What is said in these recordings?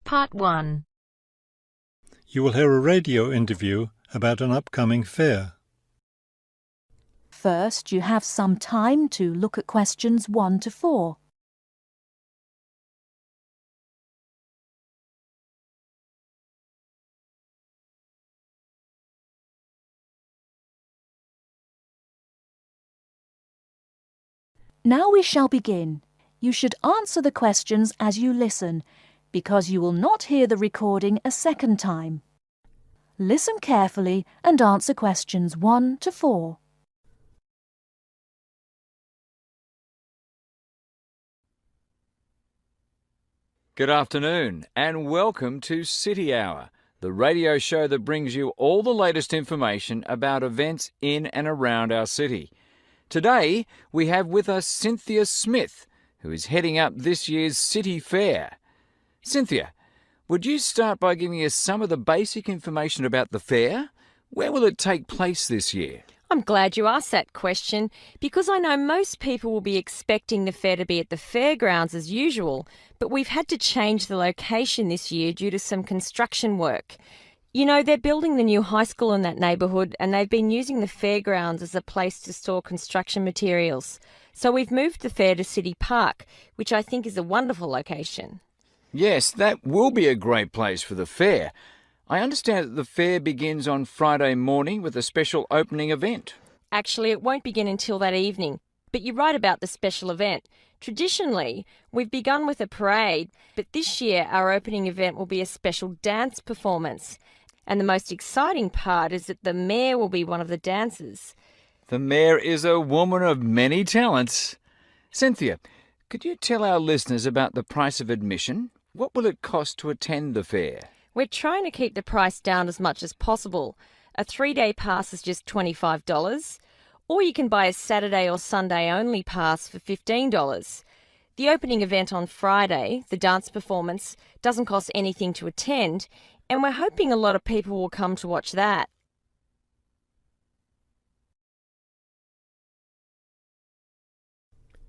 Part 1. You will hear a radio interview about an upcoming fair. First, you have some time to look at questions 1 to 4. Now we shall begin. You should answer the questions as you listen, because you will not hear the recording a second time. Listen carefully and answer questions 1 to 4. Good afternoon and welcome to City Hour, the radio show that brings you all the latest information about events in and around our city. Today we have with us Cynthia Smith, who is heading up this year's City Fair. Cynthia, would you start by giving us some of the basic information about the fair? Where will it take place this year? I'm glad you asked that question because I know most people will be expecting the fair to be at the fairgrounds as usual, but we've had to change the location this year due to some construction work. You know, they're building the new high school in that neighbourhood and they've been using the fairgrounds as a place to store construction materials. So we've moved the fair to City Park, which I think is a wonderful location. Yes, that will be a great place for the fair. I understand that the fair begins on Friday morning with a special opening event. Actually, it won't begin until that evening, but you're right about the special event. Traditionally, we've begun with a parade, but this year our opening event will be a special dance performance. And the most exciting part is that the mayor will be one of the dancers. The mayor is a woman of many talents. Cynthia, could you tell our listeners about the price of admission? What will it cost to attend the fair? We're trying to keep the price down as much as possible. A 3-day pass is just $25, or you can buy a Saturday or Sunday only pass for $15. The opening event on Friday, the dance performance, doesn't cost anything to attend, and we're hoping a lot of people will come to watch that.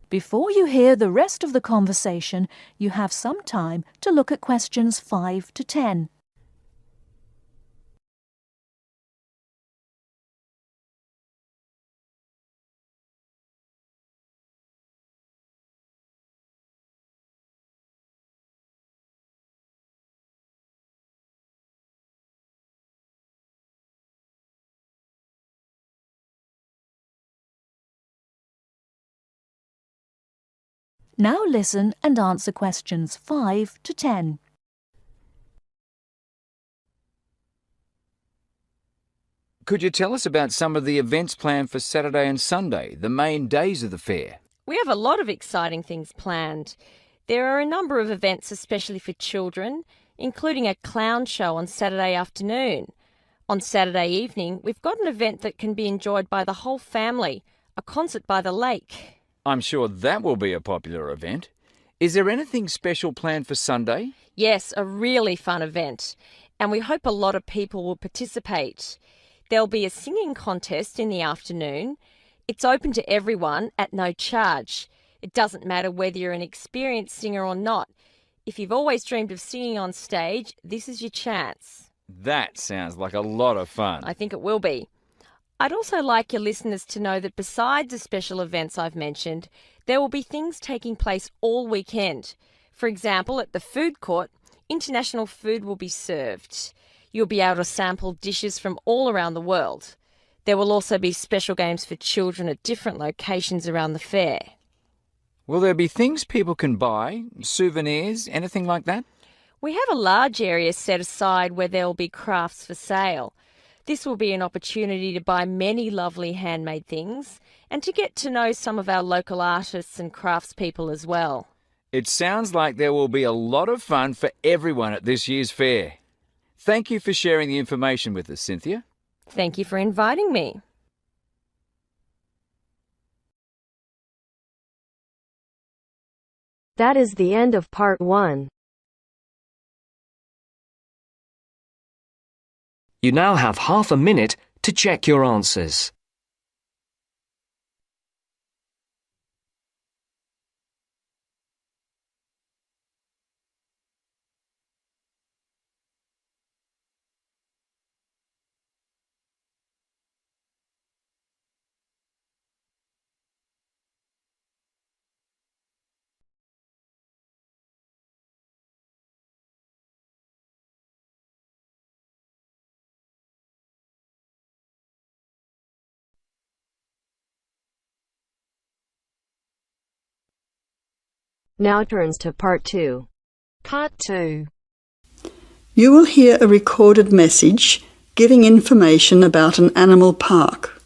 Before you hear the rest of the conversation, you have some time to look at questions 5 to 10. Now listen and answer questions 5 to 10. Could you tell us about some of the events planned for Saturday and Sunday, the main days of the fair? We have a lot of exciting things planned. There are a number of events especially for children, including a clown show on Saturday afternoon. On Saturday evening, we've got an event that can be enjoyed by the whole family, a concert by the lake. I'm sure that will be a popular event. Is there anything special planned for Sunday? Yes, a really fun event, and we hope a lot of people will participate. There'll be a singing contest in the afternoon. It's open to everyone at no charge. It doesn't matter whether you're an experienced singer or not. If you've always dreamed of singing on stage, this is your chance. That sounds like a lot of fun. I think it will be. I'd also like your listeners to know that besides the special events I've mentioned, there will be things taking place all weekend. For example, at the food court, international food will be served. You'll be able to sample dishes from all around the world. There will also be special games for children at different locations around the fair. Will there be things people can buy, souvenirs, anything like that? We have a large area set aside where there will be crafts for sale. This will be an opportunity to buy many lovely handmade things and to get to know some of our local artists and craftspeople as well. It sounds like there will be a lot of fun for everyone at this year's fair. Thank you for sharing the information with us, Cynthia. Thank you for inviting me. That is the end of part 1. You now have half a minute to check your answers. Now turns to Part 2. Part 2. You will hear a recorded message giving information about an animal park.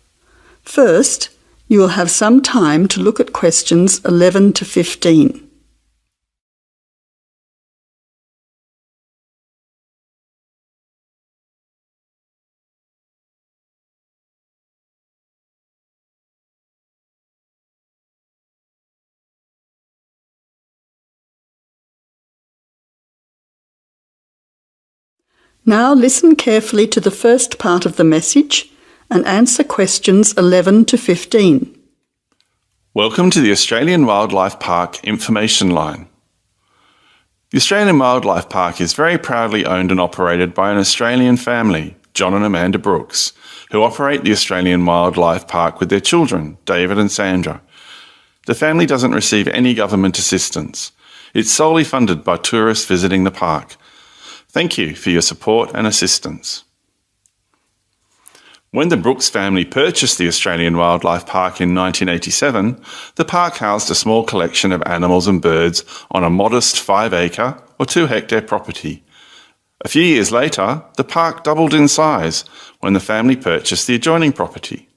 First, you will have some time to look at questions 11 to 15. Now listen carefully to the first part of the message and answer questions 11 to 15. Welcome to the Australian Wildlife Park Information Line. The Australian Wildlife Park is very proudly owned and operated by an Australian family, John and Amanda Brooks, who operate the Australian Wildlife Park with their children, David and Sandra. The family doesn't receive any government assistance. It's solely funded by tourists visiting the park. Thank you for your support and assistance. When the Brooks family purchased the Australian Wildlife Park in 1987, the park housed a small collection of animals and birds on a modest 5-acre or 2-hectare property. A few years later, the park doubled in size when the family purchased the adjoining property.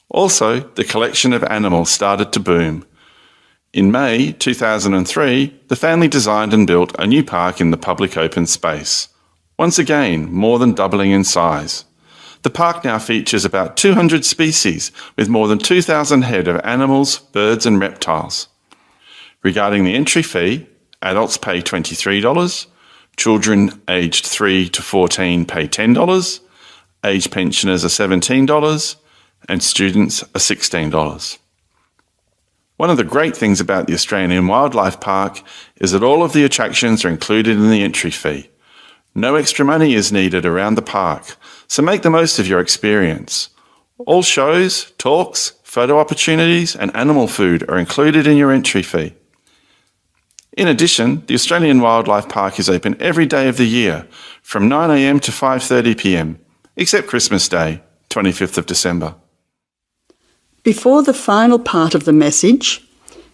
Also, the collection of animals started to boom. In May 2003, the family designed and built a new park in the public open space, once again more than doubling in size. The park now features about 200 species with more than 2,000 head of animals, birds and reptiles. Regarding the entry fee, adults pay $23, children aged 3 to 14 pay $10, age pensioners are $17 and students are $16. One of the great things about the Australian Wildlife Park is that all of the attractions are included in the entry fee. No extra money is needed around the park, so make the most of your experience. All shows, talks, photo opportunities and animal food are included in your entry fee. In addition, the Australian Wildlife Park is open every day of the year from 9 a.m. to 5:30 p.m, except Christmas Day, 25th of December. Before the final part of the message,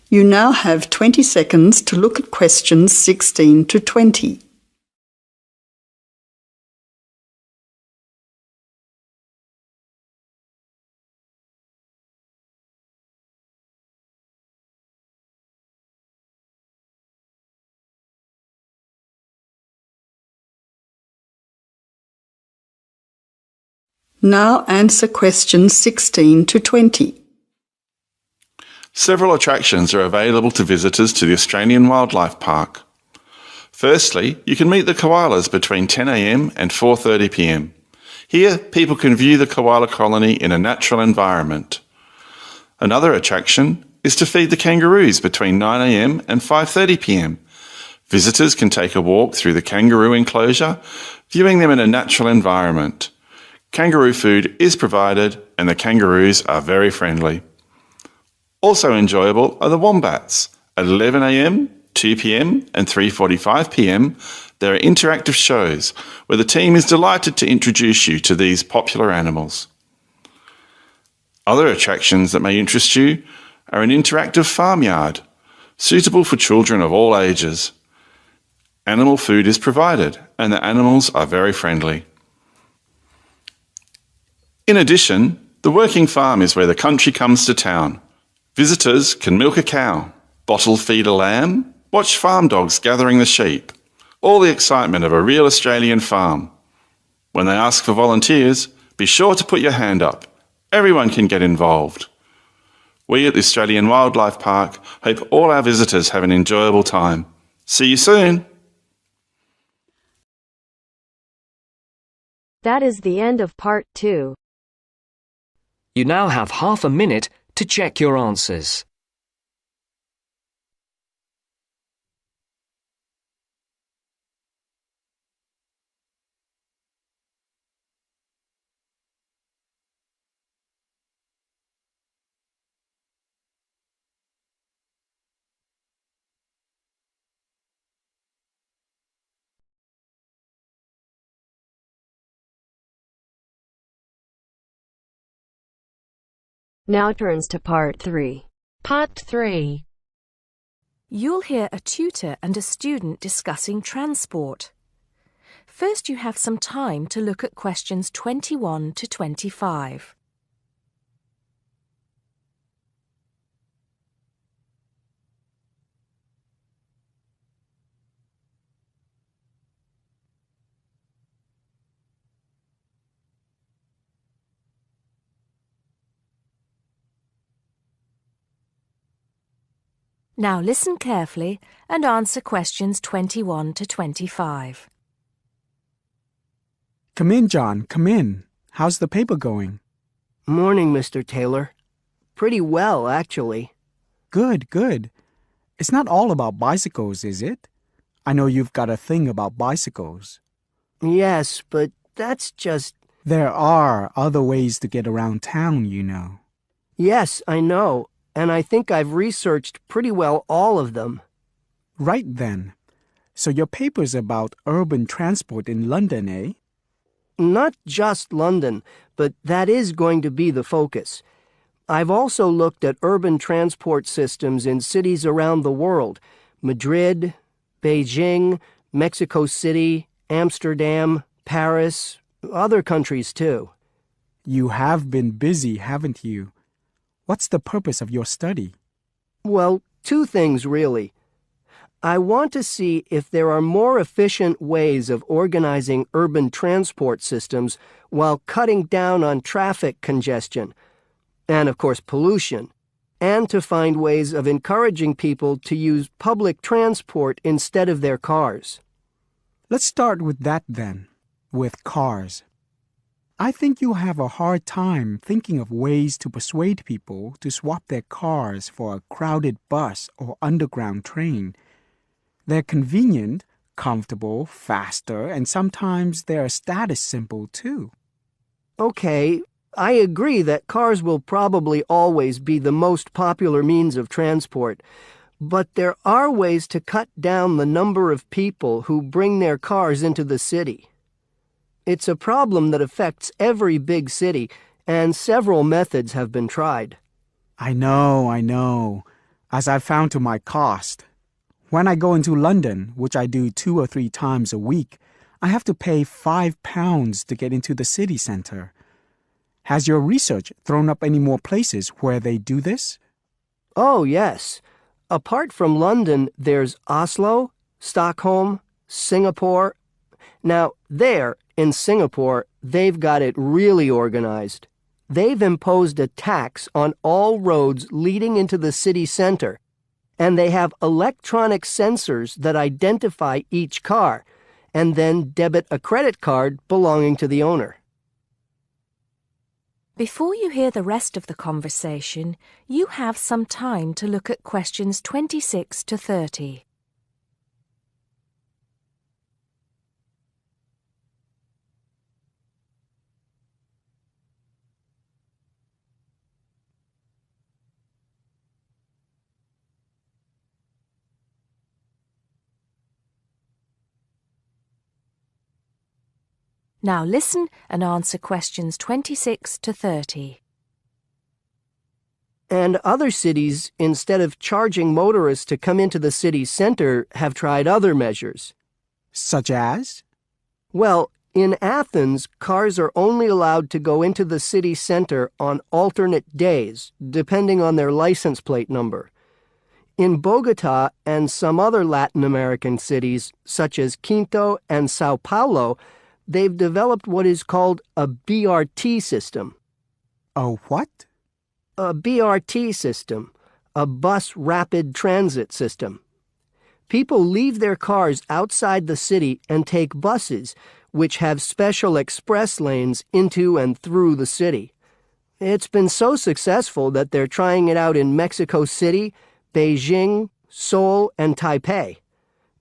you now have 20 seconds to look at questions 16 to 20. Now answer questions 16 to 20. Several attractions are available to visitors to the Australian Wildlife Park. Firstly, you can meet the koalas between 10 a.m. and 4:30 p.m. Here, people can view the koala colony in a natural environment. Another attraction is to feed the kangaroos between 9 a.m. and 5:30 p.m. Visitors can take a walk through the kangaroo enclosure, viewing them in a natural environment. Kangaroo food is provided and the kangaroos are very friendly. Also enjoyable are the wombats. At 11 a.m, 2 p.m and 3:45 p.m, there are interactive shows where the team is delighted to introduce you to these popular animals. Other attractions that may interest you are an interactive farmyard, suitable for children of all ages. Animal food is provided and the animals are very friendly. In addition, the working farm is where the country comes to town. Visitors can milk a cow, bottle feed a lamb, watch farm dogs gathering the sheep. All the excitement of a real Australian farm. When they ask for volunteers, be sure to put your hand up. Everyone can get involved. We at the Australian Wildlife Park hope all our visitors have an enjoyable time. See you soon. That is the end of Part 2. You now have half a minute to check your answers. Now turns to Part 3. Part 3. You'll hear a tutor and a student discussing transport. First, you have some time to look at questions 21 to 25. Now listen carefully and answer questions 21 to 25. Come in, John, come in. How's the paper going? Morning, Mr. Taylor. Pretty well, actually. Good, good. It's not all about bicycles, is it? I know you've got a thing about bicycles. Yes, but that's just... There are other ways to get around town, you know. Yes, I know, and I think I've researched pretty well all of them. Right then. So your paper's about urban transport in London, eh? Not just London, but that is going to be the focus. I've also looked at urban transport systems in cities around the world. Madrid, Beijing, Mexico City, Amsterdam, Paris, other countries too. You have been busy, haven't you? What's the purpose of your study? Well, two things really. I want to see if there are more efficient ways of organizing urban transport systems while cutting down on traffic congestion, and of course pollution, and to find ways of encouraging people to use public transport instead of their cars. Let's start with that then, with cars. I think you'll have a hard time thinking of ways to persuade people to swap their cars for a crowded bus or underground train. They're convenient, comfortable, faster, and sometimes they're a status symbol too. Okay, I agree that cars will probably always be the most popular means of transport, but there are ways to cut down the number of people who bring their cars into the city. It's a problem that affects every big city, and several methods have been tried. I know, as I've found to my cost. When I go into London, which I do 2 or 3 times a week, I have to pay £5 to get into the city centre. Has your research thrown up any more places where they do this? Oh, yes. Apart from London, there's Oslo, Stockholm, Singapore. Now, there, in Singapore, they've got it really organized. They've imposed a tax on all roads leading into the city centre, and they have electronic sensors that identify each car, and then debit a credit card belonging to the owner. Before you hear the rest of the conversation, you have some time to look at questions 26 to 30. Now listen and answer questions 26 to 30. And other cities, instead of charging motorists to come into the city center, have tried other measures. Such as? Well, in Athens, cars are only allowed to go into the city center on alternate days, depending on their license plate number. In Bogota and some other Latin American cities, such as Quito and Sao Paulo, they've developed what is called a BRT system. A what? A BRT system, a bus rapid transit system. People leave their cars outside the city and take buses, which have special express lanes into and through the city. It's been so successful that they're trying it out in Mexico City, Beijing, Seoul, and Taipei.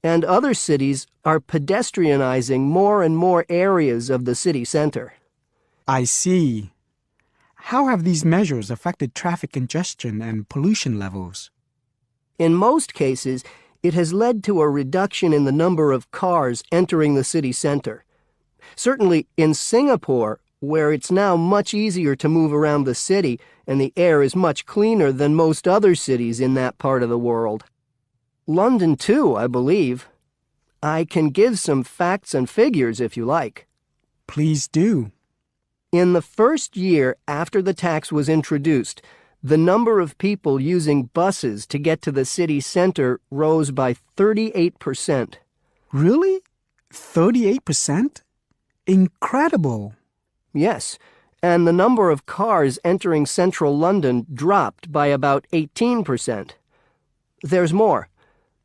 And other cities are pedestrianizing more and more areas of the city center. I see. How have these measures affected traffic congestion and pollution levels? In most cases, it has led to a reduction in the number of cars entering the city center. Certainly in Singapore, where it's now much easier to move around the city and the air is much cleaner than most other cities in that part of the world. London too, I believe. I can give some facts and figures if you like. Please do. In the first year after the tax was introduced, the number of people using buses to get to the city center rose by 38%. Really? 38%? Incredible. Yes, and the number of cars entering central London dropped by about 18%. There's more.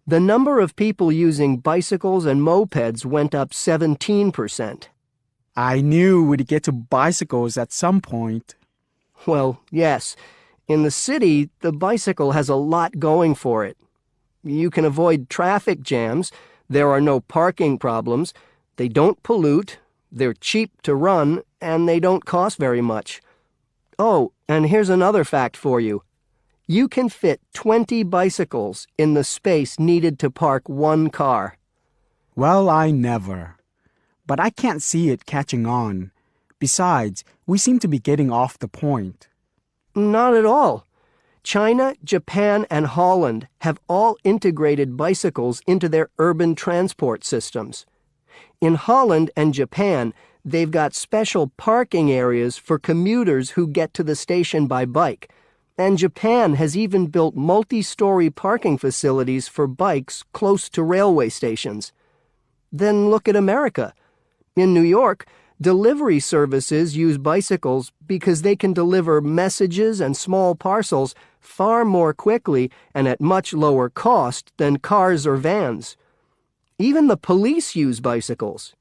The number of people using bicycles and mopeds went up 17%. I knew we'd get to bicycles at some point. Well, yes. In the city, the bicycle has a lot going for it. You can avoid traffic jams, there are no parking problems, they don't pollute, they're cheap to run, and they don't cost very much. Oh, and here's another fact for you. You can fit 20 bicycles in the space needed to park one car. Well, I never. But I can't see it catching on. Besides, we seem to be getting off the point. Not at all. China, Japan, and Holland have all integrated bicycles into their urban transport systems. In Holland and Japan, they've got special parking areas for commuters who get to the station by bike. And Japan has even built multi-story parking facilities for bikes close to railway stations. Then look at America. In New York, delivery services use bicycles because they can deliver messages and small parcels far more quickly and at much lower cost than cars or vans. Even the police use bicycles.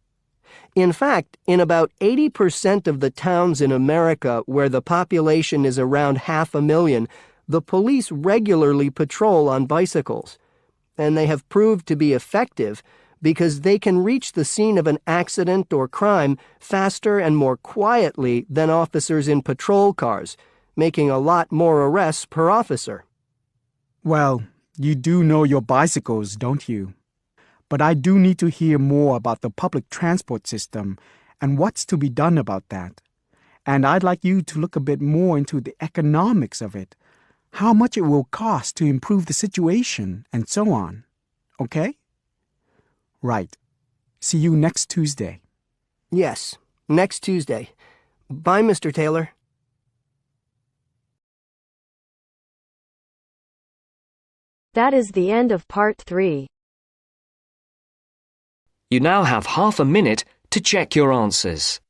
In fact, in about 80% of the towns in America where the population is around 500,000, the police regularly patrol on bicycles. And they have proved to be effective because they can reach the scene of an accident or crime faster and more quietly than officers in patrol cars, making a lot more arrests per officer. Well, you do know your bicycles, don't you? But I do need to hear more about the public transport system and what's to be done about that. And I'd like you to look a bit more into the economics of it, how much it will cost to improve the situation, and so on. Okay? Right. See you next Tuesday. Yes, next Tuesday. Bye, Mr. Taylor. That is the end of part 3. You now have half a minute to check your answers.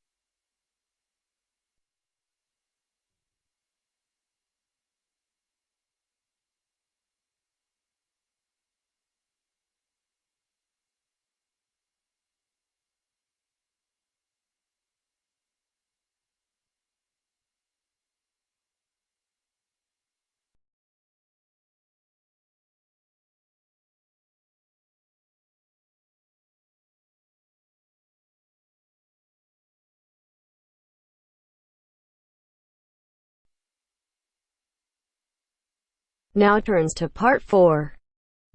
Now turns to part 4.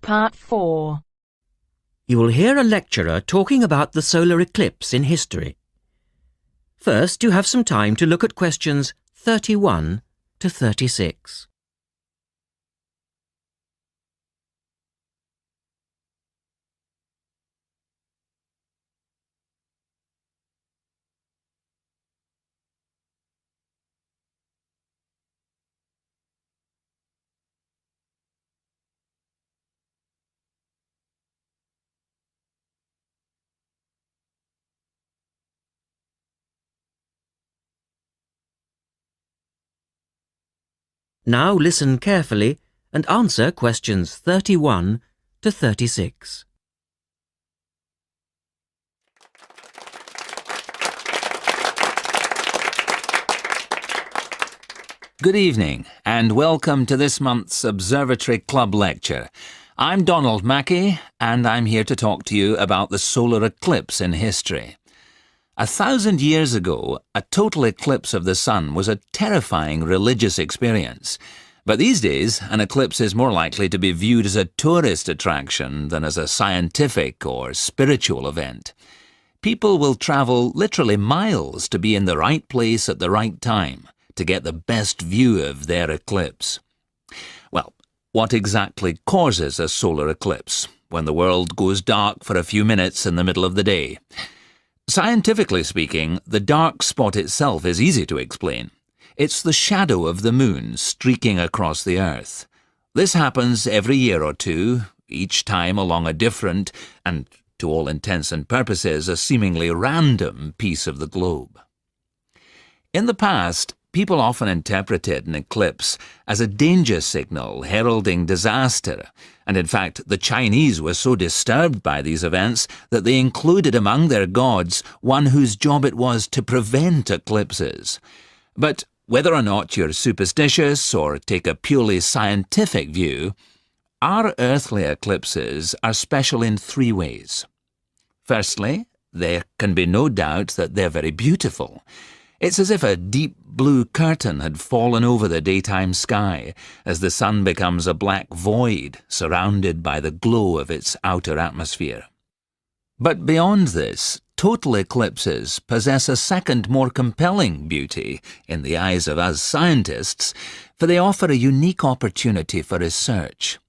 Part 4. You will hear a lecturer talking about the solar eclipse in history. First, you have some time to look at questions 31 to 36. Now listen carefully and answer questions 31 to 36. Good evening and welcome to this month's Observatory Club lecture. I'm Donald Mackey and I'm here to talk to you about the solar eclipse in history. 1,000 years ago, a total eclipse of the sun was a terrifying religious experience. But these days, an eclipse is more likely to be viewed as a tourist attraction than as a scientific or spiritual event. People will travel literally miles to be in the right place at the right time to get the best view of their eclipse. Well, What exactly causes a solar eclipse when the world goes dark for a few minutes in the middle of the day? Scientifically speaking, the dark spot itself is easy to explain. It's the shadow of the moon streaking across the Earth. This happens every year or two, each time along a different, and to all intents and purposes, a seemingly random piece of the globe. In the past, people often interpreted an eclipse as a danger signal heralding disaster, and in fact the Chinese were so disturbed by these events that they included among their gods one whose job it was to prevent eclipses. But whether or not you're superstitious or take a purely scientific view, our earthly eclipses are special in three ways. Firstly, there can be no doubt that they're very beautiful. It's as if a deep blue curtain had fallen over the daytime sky as the sun becomes a black void surrounded by the glow of its outer atmosphere. But beyond this, total eclipses possess a second, more compelling beauty in the eyes of us scientists, for they offer a unique opportunity for research.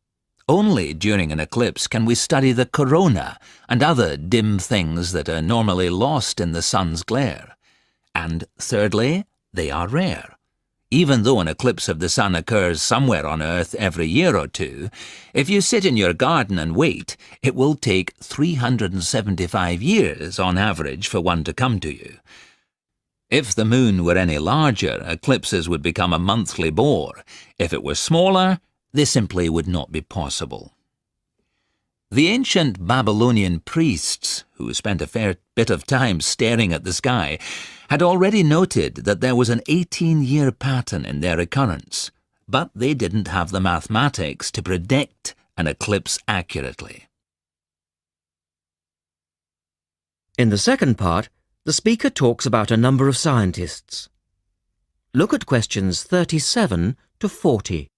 Only during an eclipse can we study the corona and other dim things that are normally lost in the sun's glare. And thirdly, they are rare. Even though an eclipse of the sun occurs somewhere on Earth every year or two, if you sit in your garden and wait, it will take 375 years on average for one to come to you. If the moon were any larger, eclipses would become a monthly bore. If it were smaller, they simply would not be possible. The ancient Babylonian priests, who spent a fair bit of time staring at the sky, had already noted that there was an 18-year pattern in their occurrence, but they didn't have the mathematics to predict an eclipse accurately. In the second part, the speaker talks about a number of scientists. Look at questions 37 to 40.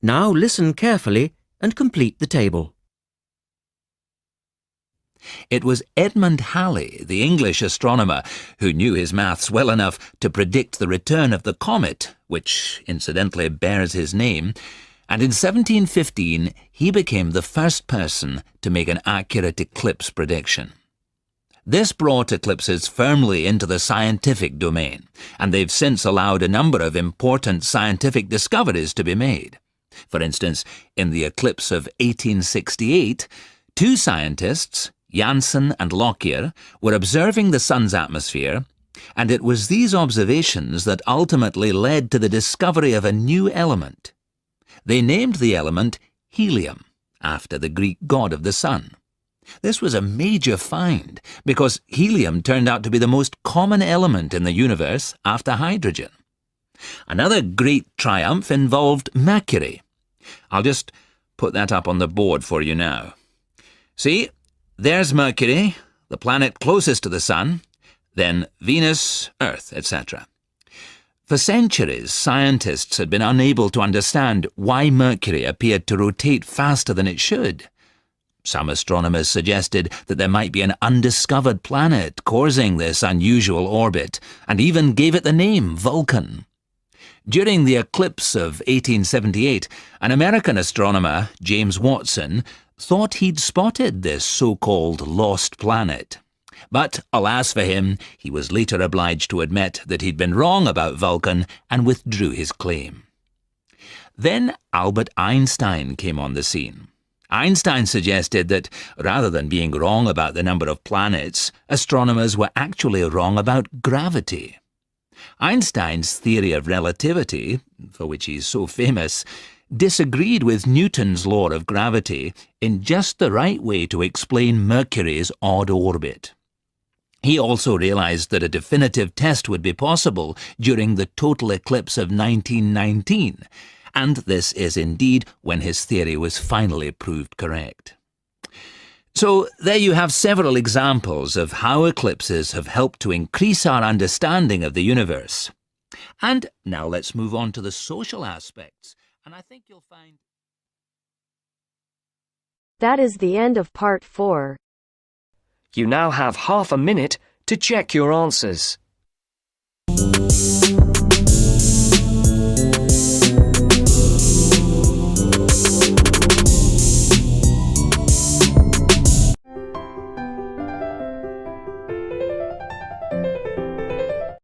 Now listen carefully and complete the table. It was Edmund Halley, the English astronomer, who knew his maths well enough to predict the return of the comet, which incidentally bears his name, and in 1715 he became the first person to make an accurate eclipse prediction. This brought eclipses firmly into the scientific domain, and they've since allowed a number of important scientific discoveries to be made. For instance, in the eclipse of 1868, two scientists, Janssen and Lockyer, were observing the sun's atmosphere, and it was these observations that ultimately led to the discovery of a new element. They named the element helium, after the Greek god of the sun. This was a major find, because helium turned out to be the most common element in the universe after hydrogen. Another great triumph involved Mercury. I'll just put that up on the board for you now. See, there's Mercury, the planet closest to the sun, then Venus, Earth, etc. For centuries, scientists had been unable to understand why Mercury appeared to rotate faster than it should. Some astronomers suggested that there might be an undiscovered planet causing this unusual orbit, and even gave it the name Vulcan. During the eclipse of 1878, an American astronomer, James Watson, thought he'd spotted this so-called lost planet. But, alas for him, he was later obliged to admit that he'd been wrong about Vulcan and withdrew his claim. Then Albert Einstein came on the scene. Einstein suggested that, rather than being wrong about the number of planets, astronomers were actually wrong about gravity. Einstein's theory of relativity, for which he's so famous, disagreed with Newton's law of gravity in just the right way to explain Mercury's odd orbit. He also realized that a definitive test would be possible during the total eclipse of 1919, and this is indeed when his theory was finally proved correct. So there you have several examples of how eclipses have helped to increase our understanding of the universe. And now let's move on to the social aspects. And I think you'll find... That is the end of part 4. You now have half a minute to check your answers.